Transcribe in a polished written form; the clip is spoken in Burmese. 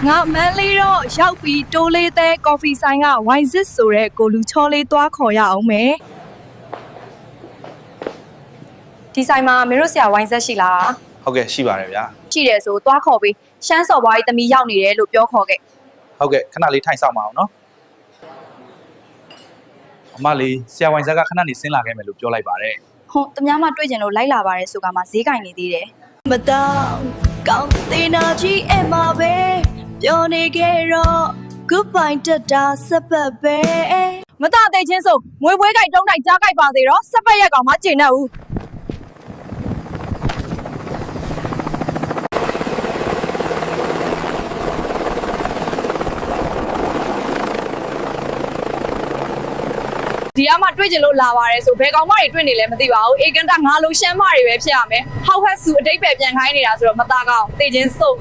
ငါမန်းလေးတော့ရောက်ပြီးတိုးလေးတဲ့ကော်ဖီဆိုင်ကဝိုင်ဇစ်ဆိုတဲ့ကိုလူချောလေးသွားခေါ်ရအောင်မယ်ဒီဆိုင်မှာမင်းတို့ဆရာဝိုင်ဇက်ရှိလား ဟုတ်ကဲ့ရှိပါတယ်ဗျာ ရှိတယ်ဆိုသွားခေါ်ပြီးရှမ်းစော်ဘွားကြီးတမီရောက်နေတယ်လို့ပြောခေါ်ခဲ့ ဟုတ်ကဲ့ခဏလေးထိုင်ဆောင်ပါအောင်နော်အမလေးဆရာဝန်ဇက်ကခဏနေဆင်းလာခဲ့မယ်လို့ပြောလိုက်ပါတယ် ဟုတ်တများမှတွေ့ကျင်လို့လိုက်လာပါတယ်ဆိုကမှဈေးကင်နေသေးတယ်မတောင်းကောင်းတဲ့နာကြီးအမပဲပြောနေခဲ့တော့ goodbye တက်တာစပတ်ပဲမတတဲ့ချင်းဆိုငွေပွဲကြိုက်တုံးတိုက်ကြားကြိုက်ပါစေတော့စပတ်ရက်ကောင်မှကျင်တတ်ဦးဒီအမတွေ့ကျင်လို့လာပါတယ်ဆိုဘယ်ကောင်မတွေတွေ့နေလဲမသိပါဘူးအေကန်တာငါလုံးရှမ်းမတွေပဲဖြစ်ရမယ်ဟောက်ဟက်စုအတိတ်ပဲပြန်ခိုင်းနေတာဆိုတော့မသားကောင်းသိချင်းစုံ